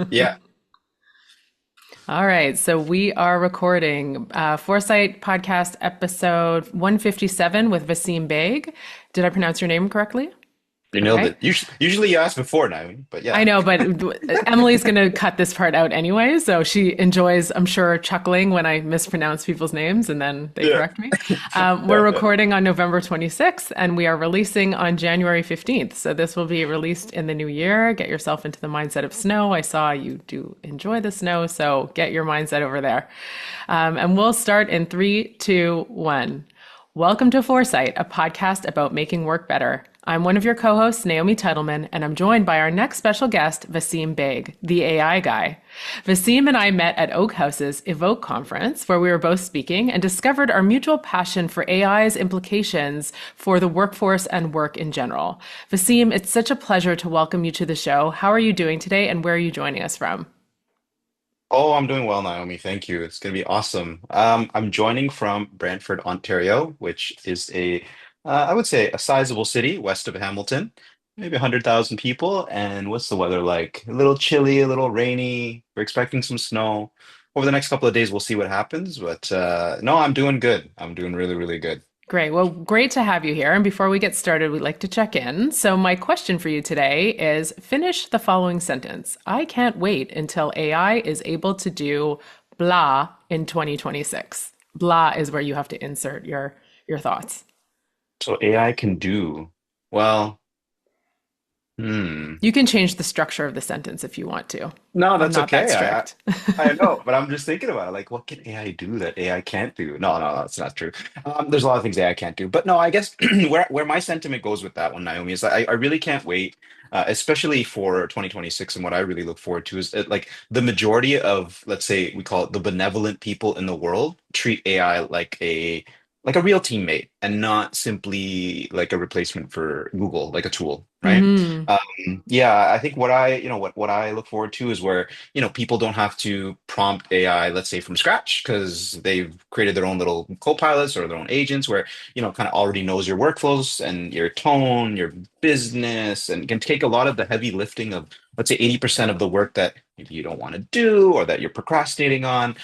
Yeah. All right, so we are recording Foresight podcast episode 157 with Vaseem Beg. Did I pronounce your name correctly? You nailed Okay. it. Usually you ask before, Naomi, but I yeah. know, but Emily's going to cut this part out anyway, so she enjoys, I'm sure, chuckling when I mispronounce people's names and then they Yeah. correct me. We're Yeah, yeah. recording on November 26th and we are releasing on January 15th. So this will be released in the new year. Get yourself into the mindset of snow. I saw you do enjoy the snow, so get your mindset over there. And we'll start in three, two, one. Welcome to Foresight, a podcast about making work better. I'm one of your co hosts, Naomi Titleman, and I'm joined by our next special guest, Vaseem Beg, the AI guy. Vaseem and I met at Oak House's Evoke conference, where we were both speaking and discovered our mutual passion for AI's implications for the workforce and work in general. Vaseem, it's such a pleasure to welcome you to the show. How are you doing today, and where are you joining us from? Oh, I'm doing well, Naomi. Thank you. It's gonna be awesome. I'm joining from Brantford, Ontario, which is I would say, a sizable city west of Hamilton, maybe 100,000 people. And what's the weather like? A little chilly, a little rainy. We're expecting some snow. Over the next couple of days, we'll see what happens. But no, I'm doing good. I'm doing really, really good. Great. Well, great to have you here. And before we get started, we'd like to check in. So, my question for you today is finish the following sentence. I can't wait until AI is able to do blah in 2026. Blah is where you have to insert your thoughts. So AI can do well. Hmm. You can change the structure of the sentence if you want to. No, I'm that's not that okay. strict. I know, but I'm just thinking about it. Like, what can AI do that AI can't do? No, no, that's not true. There's a lot of things AI can't do. But no, I guess where my sentiment goes with that one, Naomi, is that I really can't wait, especially for 2026. And what I really look forward to is like the majority of, let's say, we call it the benevolent people in the world treat AI like a real teammate and not simply like a replacement for Google, like a tool, right? Hmm. Yeah, I think what I look forward to is where, people don't have to prompt AI, let's say from scratch, because they've created their own little co-pilots or their own agents where, kind of already knows your workflows and your tone, your business, and can take a lot of the heavy lifting of, let's say, 80% of the work that maybe you don't want to do or that you're procrastinating on,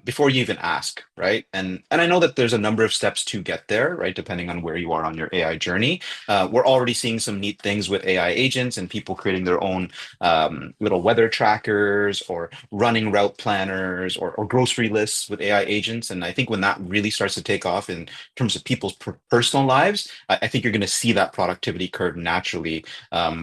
before you even ask, right? And I know that there's a number of steps to get there, right? Depending on where you are on your AI journey. We're already seeing some neat things with AI agents and people creating their own little weather trackers or running route planners or grocery lists with AI agents. And I think when that really starts to take off in terms of people's personal lives, I think you're going to see that productivity curve naturally,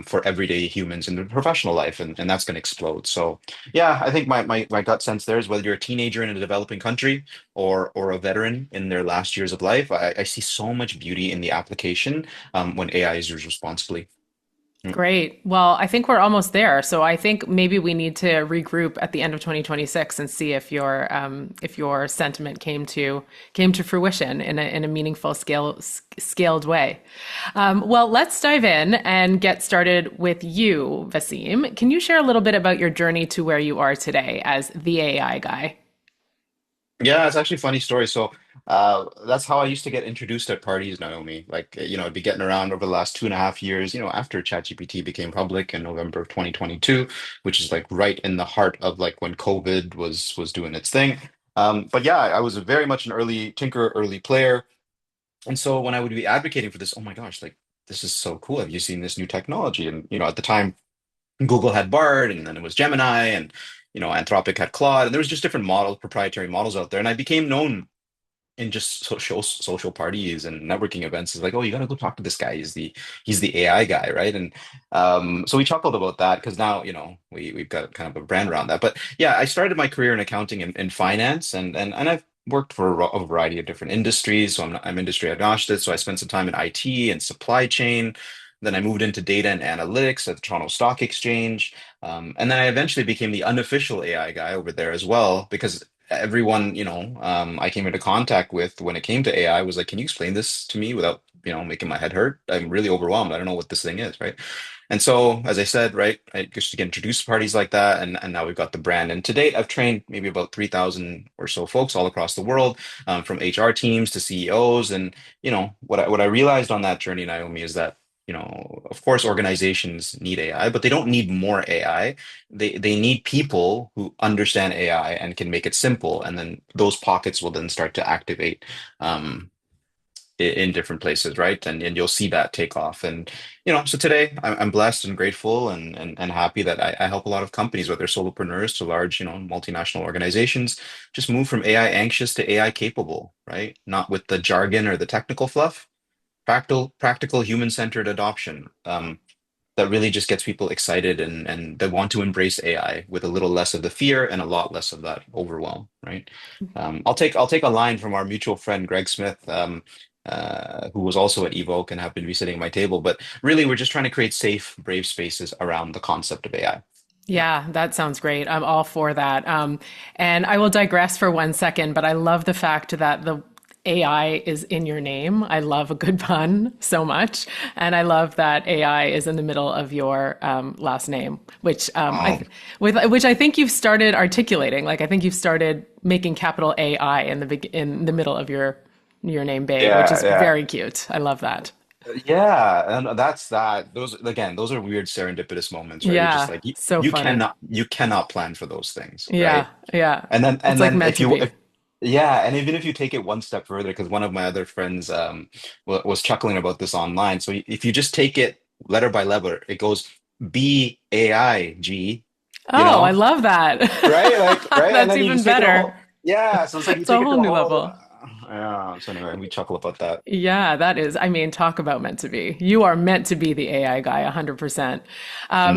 for everyday humans in their professional life, and that's going to explode. So, yeah, I think my gut sense there is whether you're a teenager in a developing country or a veteran in their last years of life, I see so much beauty in the application, when AI is used responsibly. Mm. Great. Well, I think we're almost there. So I think maybe we need to regroup at the end of 2026 and see if your sentiment came to fruition in a meaningful scaled way. Well, let's dive in and get started with you, Vaseem. Can you share a little bit about your journey to where you are today as the AI guy? Yeah, it's actually a funny story. So, that's how I used to get introduced at parties, Naomi. Like, I'd be getting around over the last 2.5 years, after ChatGPT became public in November of 2022, which is like right in the heart of like when COVID was doing its thing. But yeah, I was very much an early tinker, early player. And so when I would be advocating for this, oh my gosh, like this is so cool. Have you seen this new technology? And at the time, Google had Bard, and then it was Gemini, and Anthropic had Claude, and there was just different models, proprietary models out there. And I became known in just social parties and networking events is like, oh, you got to go talk to this guy. He's the AI guy, right? And so we chuckled about that because now we've got kind of a brand around that. But yeah, I started my career in accounting and finance, and I've worked for a variety of different industries. So I'm industry agnostic. So I spent some time in IT and supply chain. Then I moved into data and analytics at the Toronto Stock Exchange. And then I eventually became the unofficial AI guy over there as well, because everyone, I came into contact with when it came to AI was like, can you explain this to me without, making my head hurt? I'm really overwhelmed. I don't know what this thing is, right? And so, as I said, right, I just to get introduced to parties like that, and now we've got the brand. And to date, I've trained maybe about 3,000 or so folks all across the world, from HR teams to CEOs. And what I realized on that journey, Naomi, is that of course, organizations need AI, but they don't need more AI. They need people who understand AI and can make it simple, and then those pockets will then start to activate um, in different places, right? And you'll see that take off. And so today I'm blessed and grateful and happy that I help a lot of companies, whether solopreneurs to large, multinational organizations, just move from AI anxious to AI capable, right? Not with the jargon or the technical fluff. Practical human-centered adoption. That really just gets people excited and they want to embrace AI with a little less of the fear and a lot less of that overwhelm, right? I'll take a line from our mutual friend Greg Smith, who was also at Evoke and happened to be sitting at my table. But really, we're just trying to create safe, brave spaces around the concept of AI. Yeah. Yeah, that sounds great. I'm all for that. And I will digress for 1 second, but I love the fact that the AI is in your name. I love a good pun so much, and I love that AI is in the middle of your last name, which Oh, which I think you've started articulating. Like I think you've started making capital AI in in the middle of your name, babe, which yeah, is yeah. very cute. I love that. Yeah, and that's that. Those again, those are weird serendipitous moments, right? You're just Yeah, like so you funny. cannot plan for those things, Yeah, right? yeah. And then It's and like then meant if to you be. if yeah, and even if you take it one step further, because one of my other friends was chuckling about this online. So if you just take it letter by letter, it goes BAIG, you Oh, I know, love that. right? Like right, and That's then you even just take it a better. whole yeah. So it's like you It's a take it whole to a new whole level. yeah. So anyway, we chuckle about that. Yeah, that is. I mean, talk about meant to be. You are meant to be the AI guy, 100%.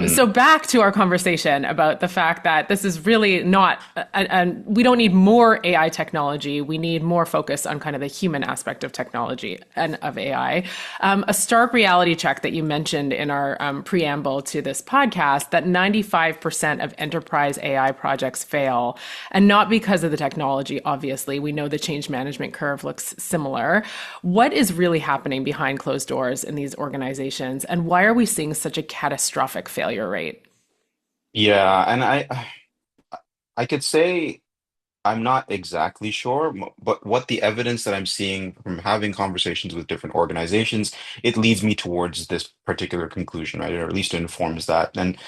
So Mm, back to our conversation about the fact that this is really not, and we don't need more AI technology. We need more focus on kind of the human aspect of technology and of AI. A stark reality check that you mentioned in our preamble to this podcast that 95% of enterprise AI projects fail, and not because of the technology, obviously. We know the change management curve looks similar. What is really happening behind closed doors in these organizations, and why are we seeing such a catastrophic failure rate? yeah, and I could say. I'm not exactly sure, but what the evidence that I'm seeing from having conversations with different organizations, it leads me towards this particular conclusion, right? Or at least informs that. And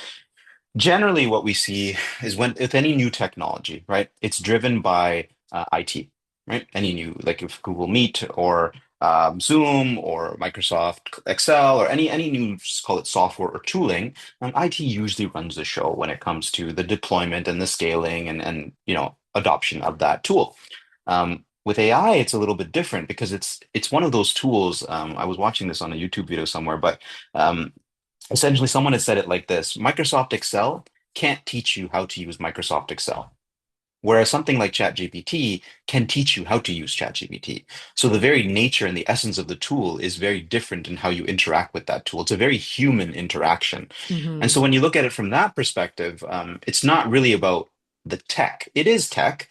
generally, what we see is when, with any new technology, right, it's driven by IT, right? Any new, like if Google Meet or Zoom or Microsoft Excel or any new, just call it software or tooling, IT usually runs the show when it comes to the deployment and the scaling and adoption of that tool. With AI, it's a little bit different because it's one of those tools. I was watching this on a YouTube video somewhere, but um, essentially, someone has said it like this: Microsoft Excel can't teach you how to use Microsoft Excel, whereas something like ChatGPT can teach you how to use ChatGPT. So the very nature and the essence of the tool is very different in how you interact with that tool. It's a very human interaction. And Mm-hmm. so when you look at it from that perspective, it's not really about the tech. It is tech.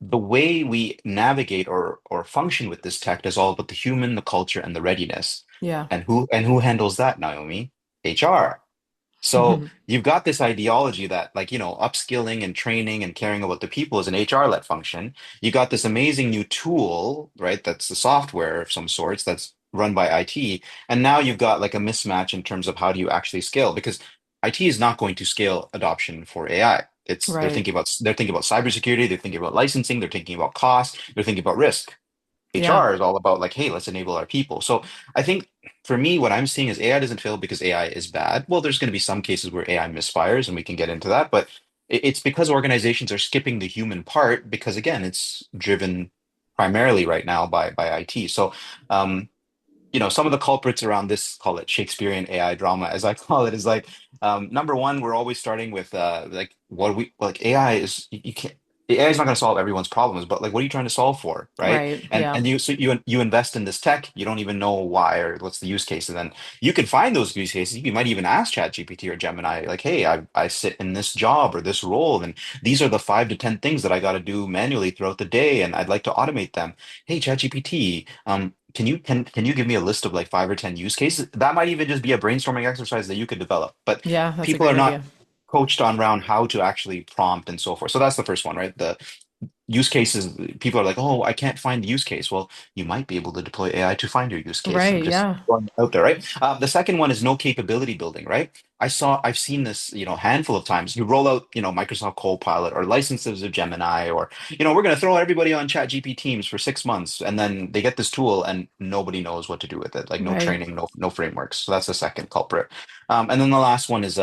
The way we navigate or function with this tech is all about the human, the culture, and the readiness. Yeah. And who handles that, Naomi? HR. So you've got this ideology that, like, upskilling and training and caring about the people is an HR-led function. You got this amazing new tool, right? That's the software of some sorts that's run by IT. And now you've got like a mismatch in terms of how do you actually scale? Because IT is not going to scale adoption for AI. It's Right. they're thinking about cybersecurity, they're thinking about licensing, they're thinking about cost, they're thinking about risk. Yeah. HR is all about like, hey, let's enable our people. So I think for me, what I'm seeing is AI doesn't fail because AI is bad. Well, there's going to be some cases where AI misfires, and we can get into that, but it's because organizations are skipping the human part because again, it's driven primarily right now by IT. So um, some of the culprits around this, call it Shakespearean AI drama, as I call it, is like number one, we're always starting with like what we like AI is you can't AI is not going to solve everyone's problems, but like what are you trying to solve for, right? Right. And Yeah. and you invest in this tech, you don't even know why or what's the use case, and then you can find those use cases. You might even ask ChatGPT or Gemini, like, hey, I sit in this job or this role, and these are the 5 to 10 things that I got to do manually throughout the day, and I'd like to automate them. Hey, ChatGPT, can you give me a list of like 5 or 10 use cases? That might even just be a brainstorming exercise that you could develop. But Yeah. That's a people great are not idea. coached on around how to actually prompt and so forth. So that's the first one, right? use cases, people are like, oh, I can't find the use case. Well, you might be able to deploy AI to find your use case. I'm Right, just yeah. throwing it out there, right? The second one is no capability building, right? I've seen this, handful of times. You roll out, Microsoft Copilot or licenses of Gemini, or, we're going to throw everybody on ChatGPT Teams for 6 months, and then they get this tool and nobody knows what to do with it. Like no Right. training, no frameworks. So that's the second culprit. And then the last one is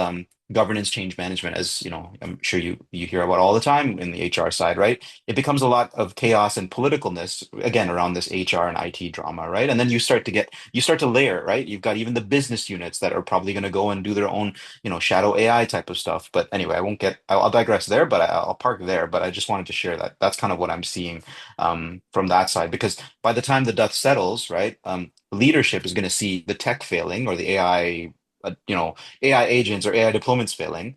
governance change management, as I'm sure you hear about all the time in the HR side, right? It becomes a lot of chaos and politicalness again around this HR and IT drama, right? And then you start to layer, right? You've got even the business units that are probably going to go and do their own, shadow AI type of stuff. But anyway, I'll digress there, but I'll park there. But I just wanted to share that that's kind of what I'm seeing from that side, because by the time the dust settles, right, leadership is going to see the tech failing or the AI, AI agents or AI deployments failing.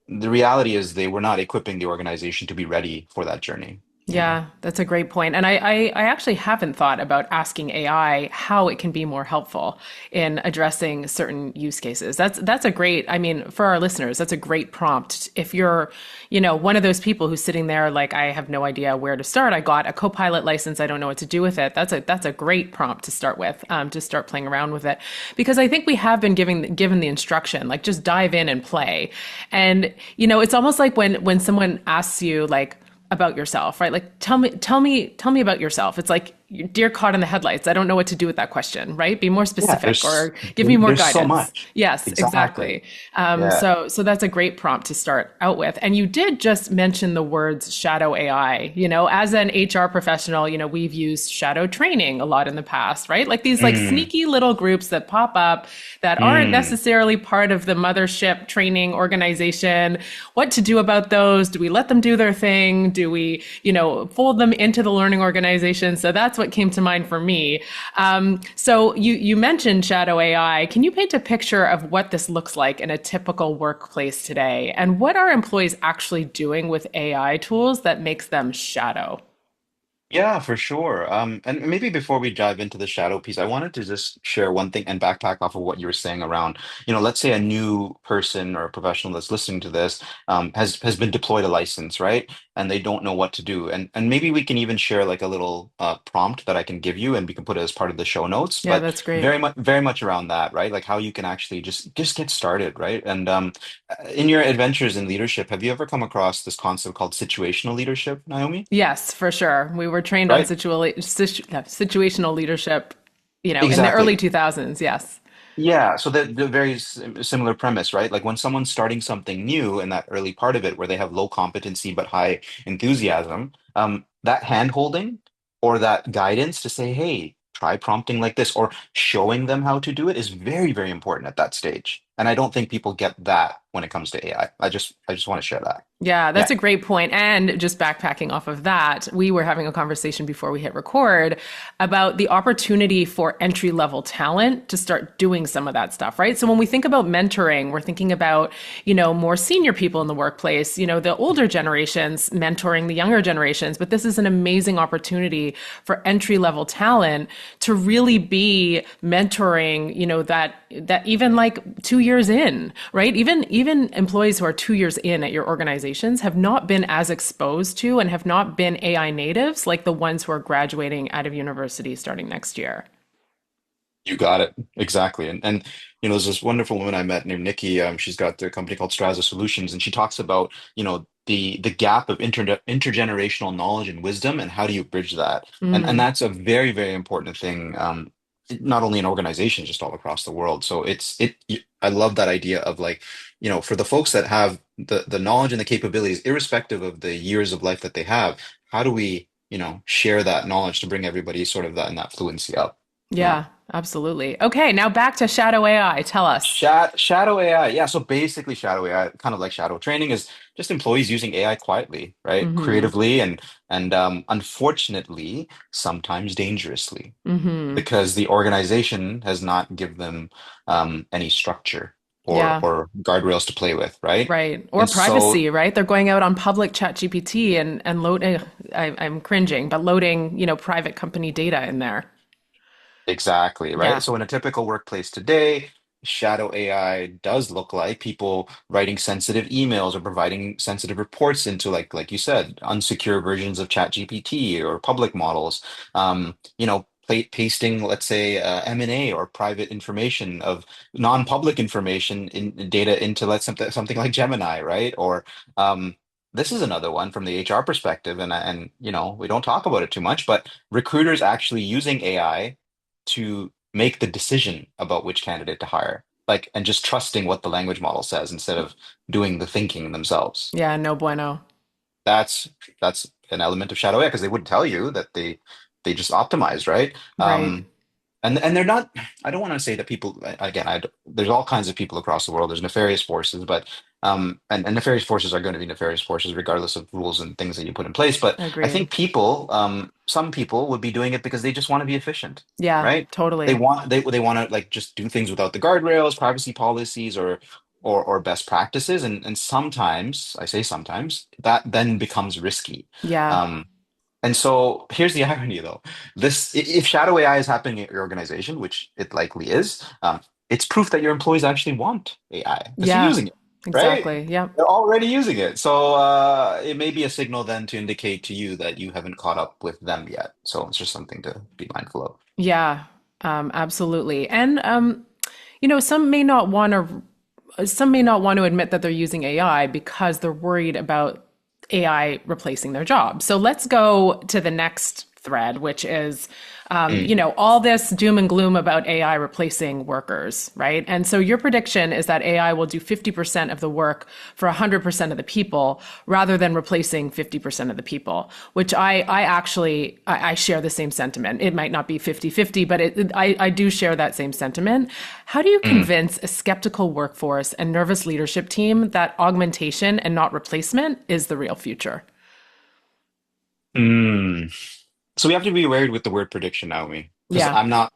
The reality is they were not equipping the organization to be ready for that journey. Yeah, that's a great point. And I actually haven't thought about asking AI how it can be more helpful in addressing certain use cases. That's a great, I mean, for our listeners, that's a great prompt. If you're, one of those people who's sitting there like, I have no idea where to start. I got a Copilot license. I don't know what to do with it. That's a great prompt to start with, to start playing around with it. Because I think we have been given the instruction, like just dive in and play. And, it's almost like when someone asks you like, about yourself, right? Like tell me about yourself. It's like you're deer caught in the headlights. I don't know what to do with that question, right? Be more Yeah, specific or give me more there's so guidance. much. Yes, Exactly. exactly. Yeah. So that's a great prompt to start out with. And you did just mention the words shadow AI. As an HR professional, we've used shadow training a lot in the past, right? Like these like Mm, sneaky little groups that pop up that aren't mm. necessarily part of the mothership training organization. What to do about those? Do we let them do their thing? Do we, fold them into the learning organization? So that's what came to mind for me. So you mentioned shadow AI. Can you paint a picture of what this looks like in a typical workplace today? And what are employees actually doing with AI tools that makes them shadow? Yeah, for sure. And maybe before we dive into the shadow piece, I wanted to just share one thing and backpack off of what you were saying around, let's say a new person or a professional that's listening to this has been deployed a license, right? And they don't know what to do. And maybe we can even share like a little prompt that I can give you, and we can put it as part of the show notes. Yeah, But that's great. very much around that, right? Like how you can actually just get started, right? And in your adventures in leadership, have you ever come across this concept called situational leadership, Naomi? Yes, for sure. We were trained on Right? situational leadership, in the early Exactly. 2000s. Yes. Yeah, so the very similar premise, right? Like when someone's starting something new in that early part of it where they have low competency but high enthusiasm, that hand holding or that guidance to say, hey, try prompting like this or showing them how to do it is very, very important at that stage. And I don't think people get that when it comes to AI. I just want to share that. Yeah, that's Yeah. a great point. And just backpacking off of that, we were having a conversation before we hit record about the opportunity for entry level talent to start doing some of that stuff, right? So when we think about mentoring, we're thinking about, more senior people in the workplace, the older generations mentoring the younger generations. But this is an amazing opportunity for entry level talent to really be mentoring, that even like 2 years in, right? Even employees who are 2 years in at your organization have not been as exposed to and have not been AI natives like the ones who are graduating out of university starting next year. You got it. Exactly. And there's this wonderful woman I met named Nikki. She's got the company called Straza Solutions, and she talks about, the gap of intergenerational knowledge and wisdom and how do you bridge that? And Mm, that's a very, very important thing, not only in organizations, just all across the world. So I love that idea of like, for the folks that have the knowledge and the capabilities, irrespective of the years of life that they have, how do we, share that knowledge to bring everybody sort of that and that fluency up? Yeah. yeah, absolutely. Okay, now back to shadow AI. Tell us. Shadow AI. Yeah. So basically, shadow AI, kind of like shadow training, is just employees using AI quietly, right? Mm-hmm. Creatively and unfortunately, sometimes dangerously, Mm-hmm. because the organization has not given them any structure or Yeah. or guardrails to play with, right? Right. Or And privacy, so right? They're going out on public chat GPT and loading, I'm cringing, but loading, private company data in there. exactly, right? Yeah. So in a typical workplace today, shadow AI does look like people writing sensitive emails or providing sensitive reports into like you said, unsecure versions of ChatGPT or public models. Pasting, let's say, M&A or private information of non-public information in data into something like Gemini, right? Or this is another one from the HR perspective, and we don't talk about it too much, but recruiters actually using AI to make the decision about which candidate to hire, like, and just trusting what the language model says instead of doing the thinking themselves. Yeah, no bueno. That's that's an element of shadow AI because they wouldn't tell you that they just optimized, right? Right. And they're not, I don't want to say that people, again, there's all kinds of people across the world. There's nefarious forces, but and nefarious forces are going to be nefarious forces regardless of rules and things that you put in place. But I Agreed. think people, some people would be doing it because they just want to be efficient, Yeah, right? They totally. want they want to like just do things without the guardrails, privacy policies, or best practices. And sometimes, I say sometimes, that then becomes risky. Yeah. Um, and so here's the irony, though. If shadow AI is happening at your organization, which it likely is, it's proof that your employees actually want AI because they're Yeah. using it, right? Exactly. Yep. They're already using it. So it may be a signal then to indicate to you that you haven't caught up with them yet. So it's just something to be mindful of. Yeah. Absolutely. And some may not want to admit that they're using AI because they're worried about AI replacing their job. So let's go to the next thread, which is, Mm. all this doom and gloom about AI replacing workers, right? And so your prediction is that AI will do 50% of the work for 100% of the people rather than replacing 50% of the people, which I share the same sentiment. It might not be 50-50, but I do share that same sentiment. How do you Mm. convince a skeptical workforce and nervous leadership team that augmentation and not replacement is the real future? Mm. So we have to be wary with the word prediction, Naomi, because Yeah.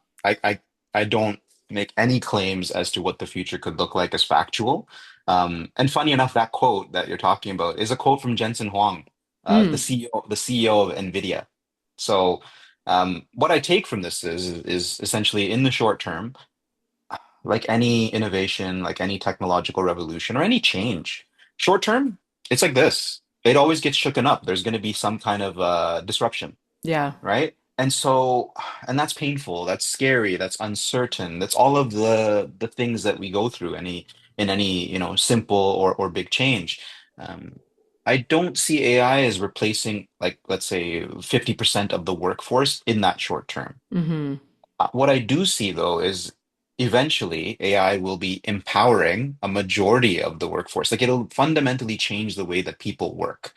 I don't make any claims as to what the future could look like as factual. And funny enough, that quote that you're talking about is a quote from Jensen Huang, Mm. the CEO of NVIDIA. So what I take from this is essentially in the short term, like any innovation, like any technological revolution or any change, short term, it's like this. It always gets shooken up. There's going to be some kind of disruption, Yeah. right? And so, and that's painful, that's scary, that's uncertain, that's all of the things that we go through in any, simple or big change. Um, I don't see AI as replacing, like, let's say 50% of the workforce in that short term. Hmm. What I do see though is eventually AI will be empowering a majority of the workforce. Like it'll fundamentally change the way that people work.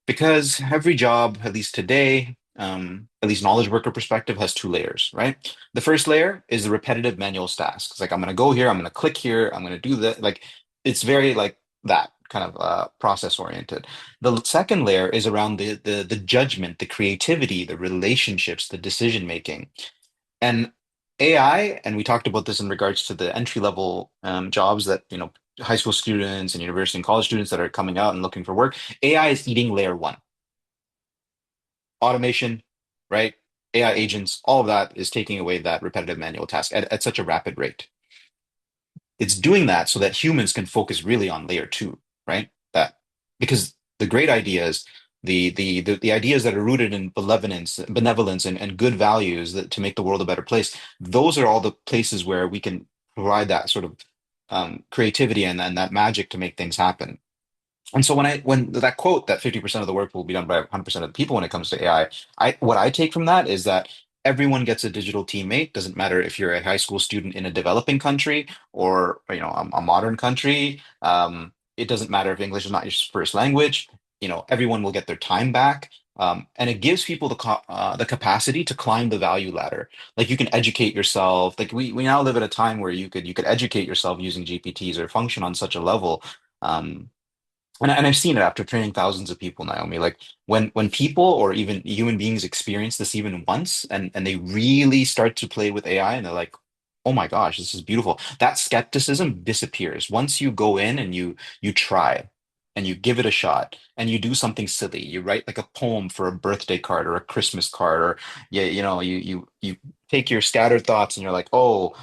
Because every job, at least today, at least knowledge worker perspective, has two layers, right? The first layer is the repetitive manual tasks. It's like I'm going to go here, I'm going to click here, I'm going to do that. Like it's very like that kind of process oriented. The second layer is around the judgment, the creativity, the relationships, the decision making. And AI, and we talked about this in regards to the entry level jobs that, high school students and university and college students that are coming out and looking for work. AI is eating layer one. Automation, right? AI agents, all of that is taking away that repetitive manual task at such a rapid rate. It's doing that so that humans can focus really on layer two, right? That because the great ideas, the ideas that are rooted in benevolence and good values that to make the world a better place, those are all the places where we can provide that sort of creativity and that magic to make things happen. And so when that quote that 50% of the work will be done by 100% of the people when it comes to AI, what I take from that is that everyone gets a digital teammate. Doesn't matter if you're a high school student in a developing country or a modern country. It doesn't matter if English is not your first language. Everyone will get their time back. And it gives people the capacity to climb the value ladder. Like you can educate yourself. Like we now live at a time where you could educate yourself using GPTs or function on such a level. Um, and I've seen it after training thousands of people, Naomi. Like when people or even human beings experience this even once and they really start to play with AI and they're like, oh my gosh, this is beautiful. That skepticism disappears. Once you go in and you try and you give it a shot and you do something silly. You write like a poem for a birthday card or a Christmas card, or you take your scattered thoughts and you're like, oh,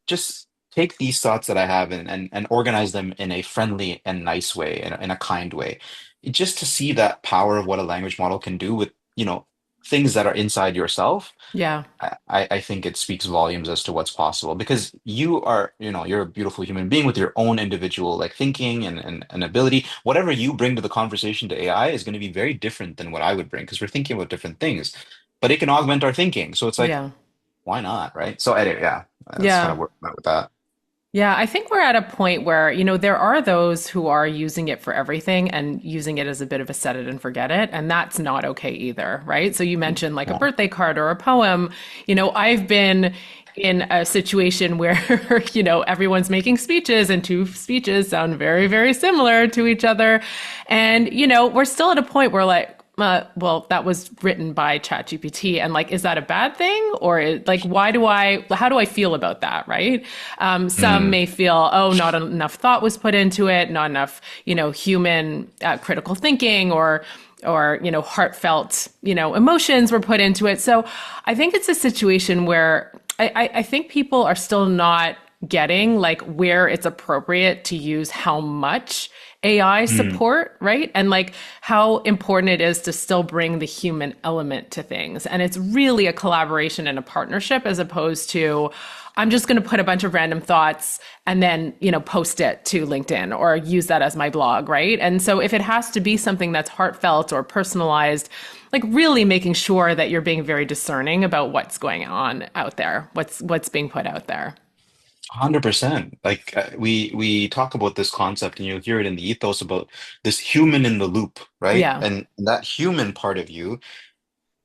just take these thoughts that I have and organize them in a friendly and nice way, in a kind way, just to see that power of what a language model can do with, things that are inside yourself. Yeah. I think it speaks volumes as to what's possible because you're a beautiful human being with your own individual like thinking and ability. Whatever you bring to the conversation to AI is going to be very different than what I would bring because we're thinking about different things, but it can augment our thinking. So it's like, Yeah. why not, right? So anyway, yeah, that's kind of Yeah. where I'm at with that. Yeah, I think we're at a point where, there are those who are using it for everything and using it as a bit of a set it and forget it. And that's not okay either, right? So you mentioned like a Yeah. birthday card or a poem. I've been in a situation where, everyone's making speeches and two speeches sound very, very similar to each other. And, we're still at a point where like, well, that was written by ChatGPT, and like, is that a bad thing, or like, how do I feel about that, right? Some Mm, may feel, oh, not enough thought was put into it, not enough, human critical thinking, or heartfelt, emotions were put into it. So I think it's a situation where I think people are still not getting like where it's appropriate to use how much AI mm, support, right? And like how important it is to still bring the human element to things. And it's really a collaboration and a partnership as opposed to, I'm just going to put a bunch of random thoughts and then, post it to LinkedIn or use that as my blog, right? And so if it has to be something that's heartfelt or personalized, like really making sure that you're being very discerning about what's going on out there, what's being put out there. 100%. Like we talk about this concept, and you'll hear it in the ethos about this human in the loop, right? Yeah. And that human part of you,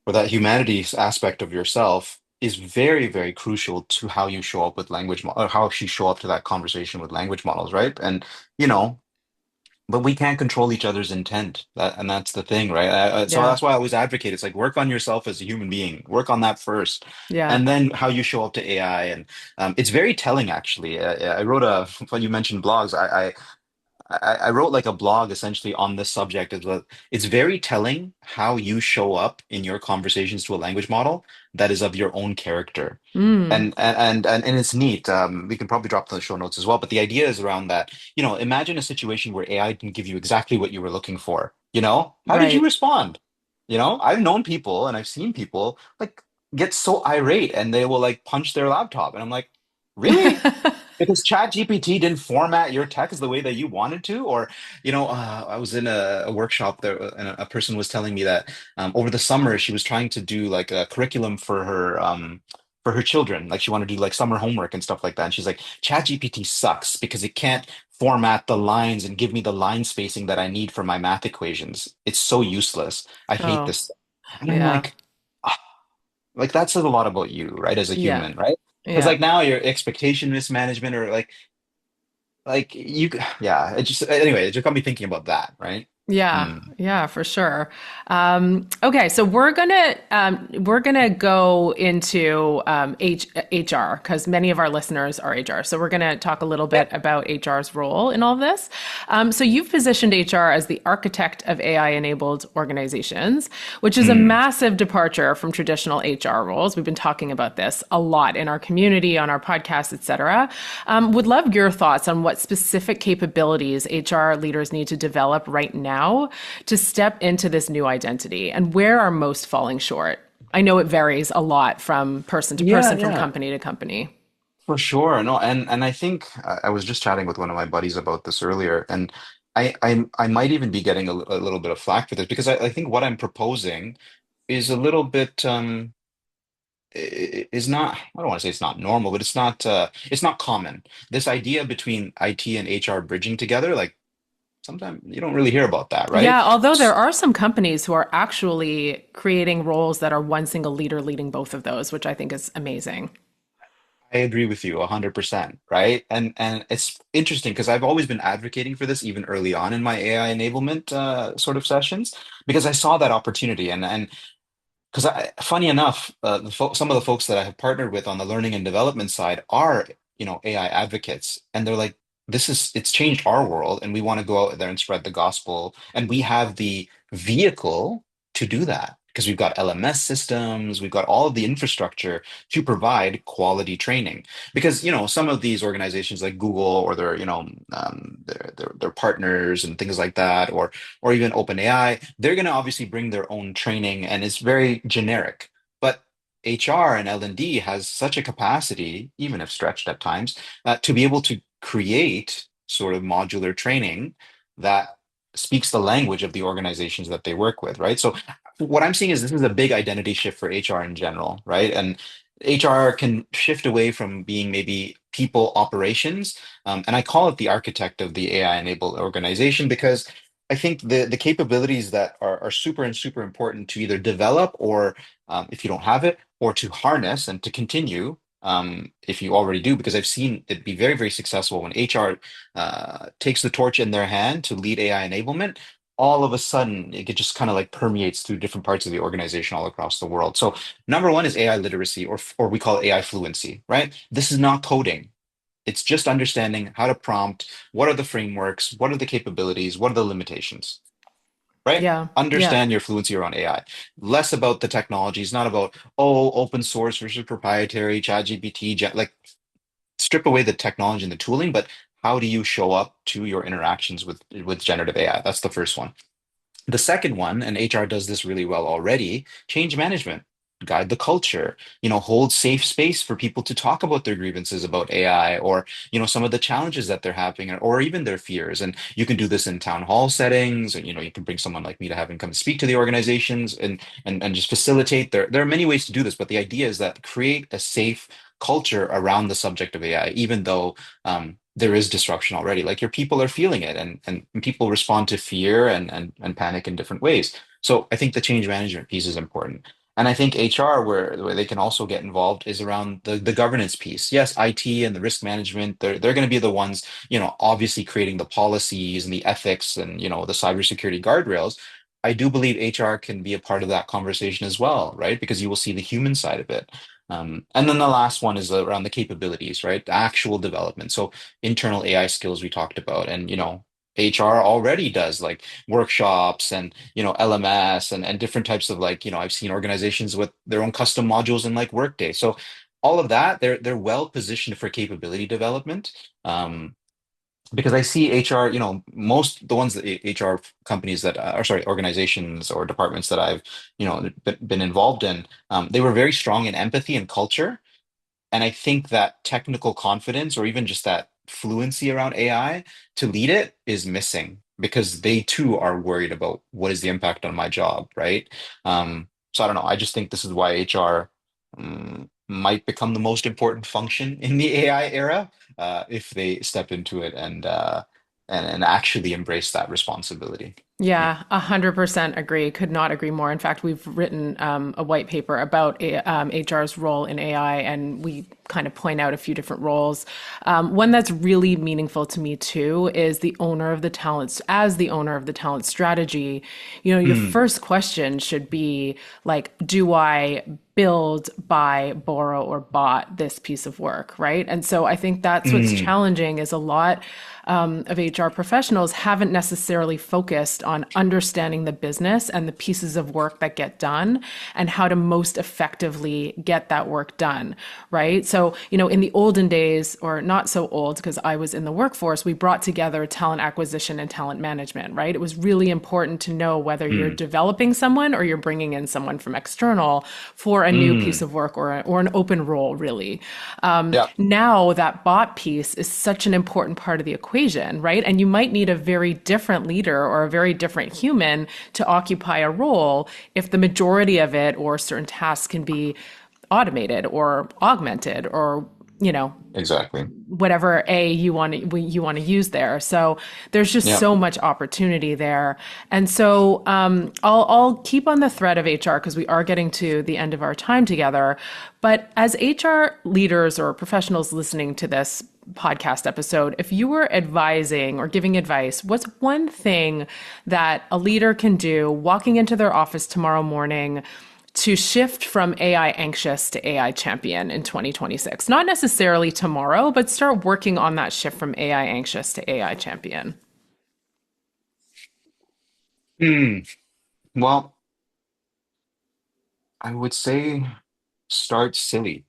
or that humanities aspect of yourself, is very, very crucial to how you show up with language, or how you show up to that conversation with language models, right? And you know, but we can't control each other's intent. And that's the thing, right? So Yeah. that's why I always advocate. It's like work on yourself as a human being. Work on that first, Yeah. and then how you show up to AI. And it's very telling, actually. I wrote a when you mentioned blogs. I wrote like a blog essentially on this subject as well. It's very telling how you show up in your conversations to a language model that is of your own character. Mm. And it's neat. We can probably drop the show notes as well. But the idea is around that, imagine a situation where AI can give you exactly what you were looking for. How did you Right. respond? I've known people and I've seen people like get so irate and they will like punch their laptop. And I'm like, really? Because ChatGPT didn't format your text the way that you wanted to, or I was in a workshop there, and a person was telling me that over the summer she was trying to do like a curriculum for her children, like she wanted to do like summer homework and stuff like that. And she's like, ChatGPT sucks because it can't format the lines and give me the line spacing that I need for my math equations. It's so useless. I hate Oh, this. And I'm yeah. like, ah, like that says a lot about you, right, as a Yeah. human, right? Because Yeah. like now your expectation mismanagement, or like you, yeah, it just anyway, it just got me thinking about that, right? Yeah, Mm. yeah, for sure. Okay, so we're gonna go into HR because many of our listeners are HR. So we're gonna talk a little bit Yep. about HR's role in all of this. So you've positioned HR as the architect of AI-enabled organizations, which is a Mm. massive departure from traditional HR roles. We've been talking about this a lot in our community, on our podcast, etc. Would love your thoughts on what specific capabilities HR leaders need to develop right now to step into this new identity, and where are most falling short? I know it varies a lot from person to Yeah, person, from yeah, company to company. for sure. No, and I think I was just chatting with one of my buddies about this earlier, and I might even be getting a little bit of flack for this because I think what I'm proposing is a little bit is not, I don't want to say it's not normal, but it's not common. This idea between IT and HR bridging together, like sometimes you don't really hear about that, right? Yeah, although there are some companies who are actually creating roles that are one single leader leading both of those, which I think is amazing. I agree with you 100%, right? And it's interesting because I've always been advocating for this even early on in my AI enablement sort of sessions because I saw that opportunity and because funny enough, some of the folks that I have partnered with on the learning and development side are, AI advocates, and they're like, it's changed our world, and we want to go out there and spread the gospel, and we have the vehicle to do that. because we've got LMS systems, we've got all of the infrastructure to provide quality training. Because, some of these organizations like Google or their, their partners and things like that, or even OpenAI, they're going to obviously bring their own training and it's very generic. But HR and L&D has such a capacity, even if stretched at times, to be able to create sort of modular training that speaks the language of the organizations that they work with, right? So what I'm seeing is this is a big identity shift for HR in general, right? And HR can shift away from being maybe people operations, and I call it the architect of the AI-enabled organization because I think the capabilities that are super and super important to either develop or if you don't have it, or to harness and to continue if you already do, because I've seen it be very, very successful when HR takes the torch in their hand to lead AI enablement. All of a sudden, it just kind of like permeates through different parts of the organization all across the world. So, number one is AI literacy, or we call it AI fluency, right? This is not coding. It's just understanding how to prompt, what are the frameworks, what are the capabilities, what are the limitations, right? Yeah. Yeah. Understand your fluency around AI. Less about the technologies, not about, oh, open source versus proprietary, ChatGPT, like strip away the technology and the tooling, but how do you show up to your interactions with generative AI? That's the first one. The second one, and HR does this really well already, change management. Guide the culture, hold safe space for people to talk about their grievances about AI or, some of the challenges that they're having or even their fears. And you can do this in town hall settings, and, you can bring someone like me to have him come speak to the organizations and just facilitate. There are many ways to do this, but the idea is that create a safe culture around the subject of AI, even though there is disruption already. Like your people are feeling it, and people respond to fear and panic in different ways. So I think the change management piece is important. And I think HR, where they can also get involved, is around the governance piece. Yes, IT and the risk management, they're going to be the ones, obviously creating the policies and the ethics and, the cybersecurity guardrails. I do believe HR can be a part of that conversation as well, right? Because you will see the human side of it. And then the last one is around the capabilities, right? The actual development. So internal AI skills we talked about, and HR already does like workshops and LMS and different types of like I've seen organizations with their own custom modules in like Workday. So all of that, they're well positioned for capability development. Because I see HR, most the ones that HR companies that or sorry, organizations or departments that I've been involved in, they were very strong in empathy and culture. And I think that technical confidence or even just that fluency around AI to lead it is missing because they too are worried about what is the impact on my job, right? So I don't know. I just think this is why HR might become the most important function in the AI era if they step into it and actually embrace that responsibility. Yeah. Yeah, 100% agree. Could not agree more. In fact, we've written a white paper about HR's role in AI, and we kind of point out a few different roles. One that's really meaningful to me too is the owner of the talents. As the owner of the talent strategy, your Mm, first question should be like, do I build, buy, borrow, or bought this piece of work, right? And so I think that's what's mm, challenging is a lot of HR professionals haven't necessarily focused on understanding the business and the pieces of work that get done and how to most effectively get that work done, right? So, in the olden days, or not so old, because I was in the workforce, we brought together talent acquisition and talent management, right? It was really important to know whether you're mm, developing someone or you're bringing in someone from external for a new piece mm. of work or an open role, really. Yeah, Now that bot piece is such an important part of the equation, right? And you might need a very different leader or a very different human to occupy a role if the majority of it or certain tasks can be automated or augmented or exactly. whatever you want to use there. So there's just Yeah. so much opportunity there. And so I'll keep on the thread of HR because we are getting to the end of our time together. But as HR leaders or professionals listening to this podcast episode, if you were advising or giving advice, what's one thing that a leader can do walking into their office tomorrow morning to shift from AI anxious to AI champion in 2026? Not necessarily tomorrow, but start working on that shift from AI anxious to AI champion. Hmm. Well, I would say start silly.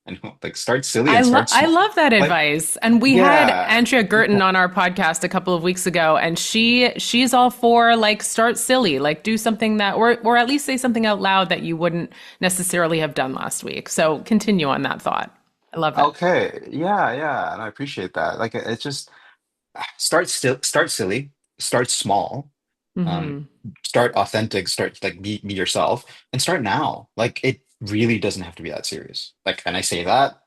And like start silly and start I small. love that Like, advice. And we had yeah. Andrea Girton on our podcast a couple of weeks ago, and she's all for like start silly, like do something that or at least say something out loud that you wouldn't necessarily have done last week. So continue on that thought. I love it. Okay. Yeah, yeah. And I appreciate that. Like it's just start silly, start small. Um, Hmm. start authentic, start like be yourself and start now. Like it really doesn't have to be that serious. Like, and I say that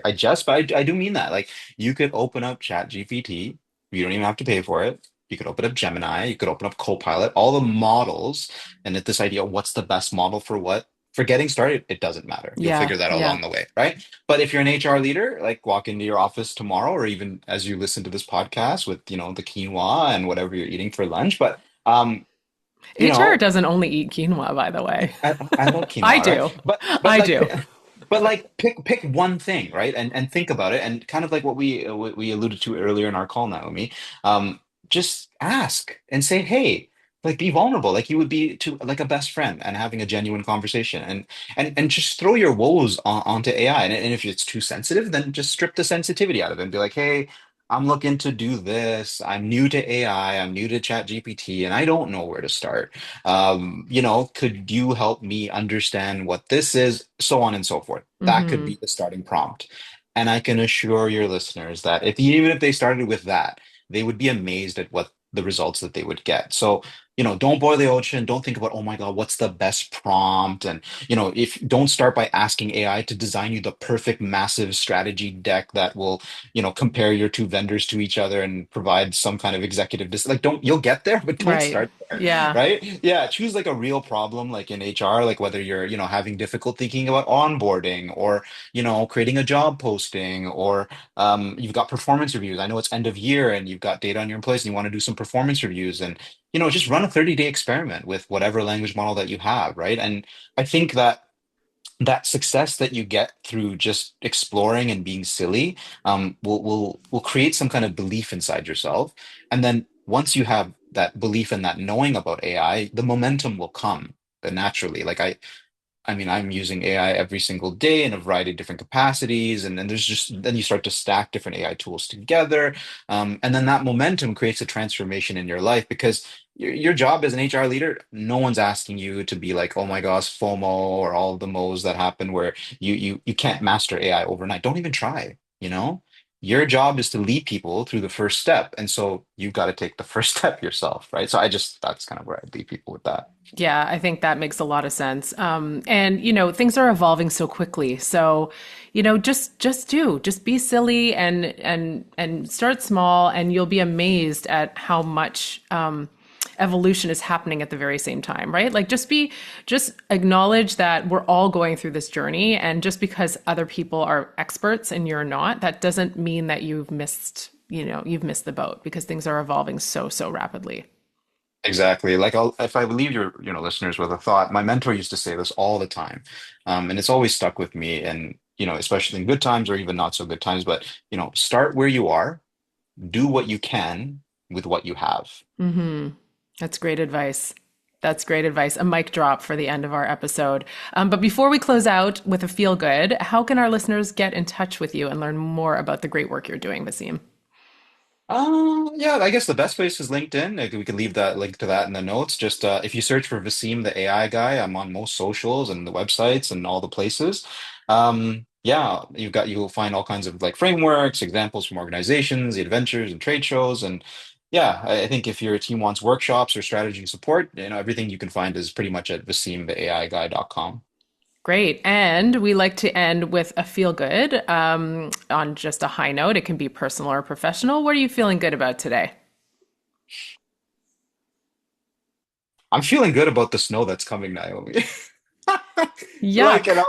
I jest, but I do mean that. Like you could open up Chat GPT. You don't even have to pay for it. You could open up Gemini, you could open up Copilot, all the models, and at this idea, what's the best model for what? For getting started, it doesn't matter. You'll Yeah, figure that out yeah. along the way, right? But if you're an HR leader, like walk into your office tomorrow, or even as you listen to this podcast with, the quinoa and whatever you're eating for lunch. But you HR know, doesn't only eat quinoa, by the way. I love I quinoa, right? do. But I like do. but like pick one thing, right? And think about it, and kind of like what we alluded to earlier in our call, Naomi. Um, just ask and say, hey, like be vulnerable, like you would be to like a best friend, and having a genuine conversation, and just throw your woes onto AI. And if it's too sensitive, then just strip the sensitivity out of it and be like, hey. I'm looking to do this. I'm new to AI. I'm new to Chat GPT, and I don't know where to start. Could you help me understand what this is? So on and so forth. That could Hmm. be the starting prompt. And I can assure your listeners that even if they started with that, they would be amazed at what the results that they would get. So, don't boil the ocean. Don't think about, oh my God, what's the best prompt? And, if don't start by asking AI to design you the perfect massive strategy deck that will, compare your two vendors to each other and provide some kind of executive like don't you'll get there, but don't Right. start there, Yeah. right? Yeah, choose like a real problem like in HR, like whether you're, having difficult thinking about onboarding or, creating a job posting or you've got performance reviews. I know it's end of year and you've got data on your employees and you want to do some performance reviews and, just run a 30-day experiment with whatever language model that you have, right? And I think that success that you get through just exploring and being silly will create some kind of belief inside yourself. And then once you have that belief and that knowing about AI, the momentum will come naturally. Like I mean, I'm using AI every single day in a variety of different capacities, and then then you start to stack different AI tools together, and then that momentum creates a transformation in your life because your job as an HR leader, no one's asking you to be like, oh my gosh, FOMO or all the mo's that happen where you can't master AI overnight. Don't even try, Your job is to lead people through the first step, and so you've got to take the first step yourself, right? So that's kind of where I lead people with that. Yeah, I think that makes a lot of sense. And things are evolving so quickly. So, just be silly and start small, and you'll be amazed at how much evolution is happening at the very same time, right? Like just acknowledge that we're all going through this journey, and just because other people are experts and you're not, that doesn't mean that you've missed the boat because things are evolving so rapidly. Exactly. Like if I leave your, listeners with a thought, my mentor used to say this all the time. And it's always stuck with me and, especially in good times or even not so good times, but, start where you are, do what you can with what you have. Hmm. That's great advice. That's great advice. A mic drop for the end of our episode. But before we close out with a feel good, how can our listeners get in touch with you and learn more about the great work you're doing, Vaseem? Yeah, I guess the best place is LinkedIn. Like, we can leave that link to that in the notes. Just if you search for Vaseem the AI guy, I'm on most socials and the websites and all the places. Yeah, you'll find all kinds of like frameworks, examples from organizations, the adventures and trade shows, and yeah, I think if your team wants workshops or strategy support, everything you can find is pretty much at vaseemtheAIguy.com. Great. And we like to end with a feel good on just a high note. It can be personal or professional. What are you feeling good about today? I'm feeling good about the snow that's coming, Naomi. Like, Yuck. and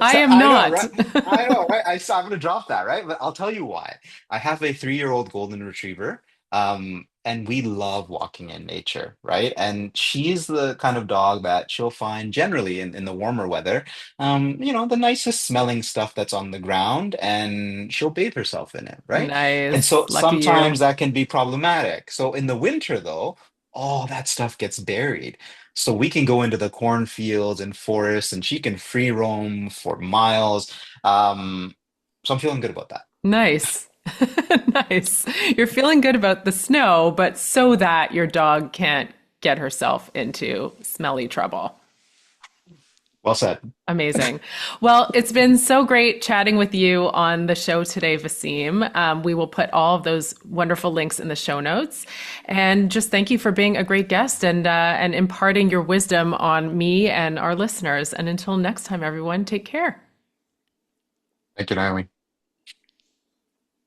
I am I know, not. right? I know, right? I'm gonna drop that, right? But I'll tell you why. I have a 3-year-old golden retriever, and we love walking in nature, right? And she's the kind of dog that she'll find generally in the warmer weather, the nicest smelling stuff that's on the ground, and she'll bathe herself in it, right? And Nice. so Lucky you. sometimes that can be problematic. So in the winter, though. all that stuff gets buried. So we can go into the cornfields and forests and she can free roam for miles. Um, so I'm feeling good about that. Nice. Nice. You're feeling good about the snow, but so that your dog can't get herself into smelly trouble. Well said. Amazing. Well, it's been so great chatting with you on the show today, Vaseem. We will put all of those wonderful links in the show notes. And just thank you for being a great guest and imparting your wisdom on me and our listeners. And until next time, everyone, take care. Thank you, Naomi.